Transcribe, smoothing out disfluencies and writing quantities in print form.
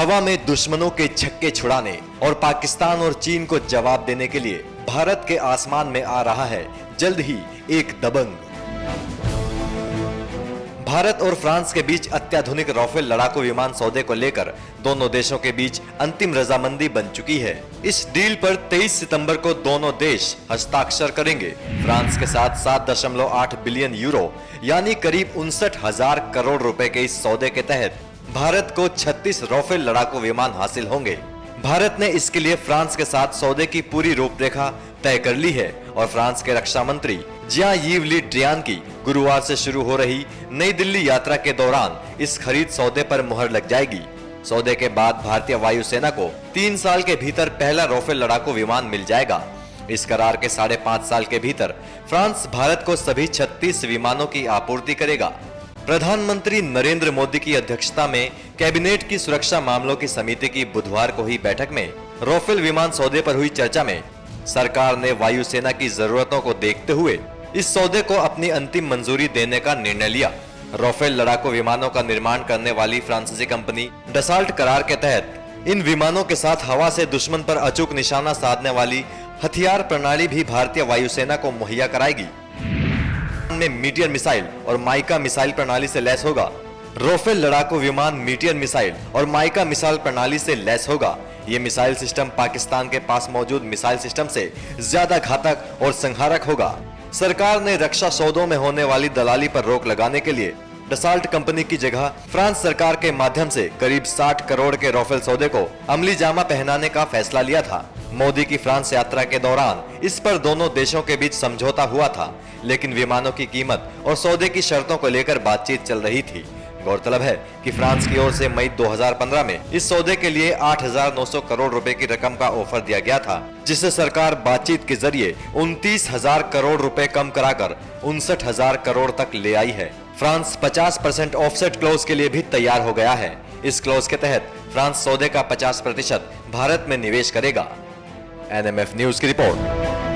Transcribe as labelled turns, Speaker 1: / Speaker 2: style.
Speaker 1: हवा में दुश्मनों के छक्के छुड़ाने और पाकिस्तान और चीन को जवाब देने के लिए भारत के आसमान में आ रहा है जल्द ही एक दबंग। भारत और फ्रांस के बीच अत्याधुनिक राफेल लड़ाकू विमान सौदे को लेकर दोनों देशों के बीच अंतिम रजामंदी बन चुकी है। इस डील पर 23 सितंबर को दोनों देश हस्ताक्षर करेंगे। फ्रांस के साथ 7.8 बिलियन यूरो यानी करीब 59,000 करोड़ रुपए के इस सौदे के तहत भारत को 36 राफेल लड़ाकू विमान हासिल होंगे। भारत ने इसके लिए फ्रांस के साथ सौदे की पूरी रूपरेखा तय कर ली है और फ्रांस के रक्षा मंत्री जियां-यीव ली ड्रियान की गुरुवार से शुरू हो रही नई दिल्ली यात्रा के दौरान इस खरीद सौदे पर मुहर लग जाएगी। सौदे के बाद भारतीय वायुसेना को 3 साल के भीतर पहला राफेल लड़ाकू विमान मिल जाएगा। इस करार के 5.5 साल के भीतर फ्रांस भारत को सभी 36 विमानों की आपूर्ति करेगा। प्रधानमंत्री नरेंद्र मोदी की अध्यक्षता में कैबिनेट की सुरक्षा मामलों की समिति की बुधवार को हुई बैठक में राफेल विमान सौदे पर हुई चर्चा में सरकार ने वायुसेना की जरूरतों को देखते हुए इस सौदे को अपनी अंतिम मंजूरी देने का निर्णय लिया। राफेल लड़ाकू विमानों का निर्माण करने वाली फ्रांसीसी कंपनी डसाल्ट करार के तहत इन विमानों के साथ हवा से दुश्मन पर अचूक निशाना साधने वाली हथियार प्रणाली भी भारतीय वायुसेना को मुहैया कराएगी। में मीटियर मिसाइल और माइका मिसाइल प्रणाली से लैस होगा। राफेल लड़ाकू विमान मीटियर मिसाइल और माइका मिसाइल प्रणाली से लैस होगा। ये मिसाइल सिस्टम पाकिस्तान के पास मौजूद मिसाइल सिस्टम से ज्यादा घातक और संहारक होगा। सरकार ने रक्षा सौदों में होने वाली दलाली पर रोक लगाने के लिए डसाल्ट कंपनी की जगह फ्रांस सरकार के माध्यम से करीब 60 करोड़ के राफेल सौदे को अमली जामा पहनाने का फैसला लिया था। मोदी की फ्रांस यात्रा के दौरान इस पर दोनों देशों के बीच समझौता हुआ था, लेकिन विमानों की कीमत और सौदे की शर्तों को लेकर बातचीत चल रही थी। गौरतलब है कि फ्रांस की ओर से मई 2015 में इस सौदे के लिए 8,900 करोड़ रुपए की रकम का ऑफर दिया गया था, जिसे सरकार बातचीत के जरिए 29,000 करोड़ रुपए कम कराकर 59,000 करोड़ तक ले आई है। फ्रांस 50% ऑफसेट क्लॉज के लिए भी तैयार हो गया है। इस क्लॉज के तहत फ्रांस सौदे का 50% भारत में निवेश करेगा। एनएमएफ न्यूज की रिपोर्ट।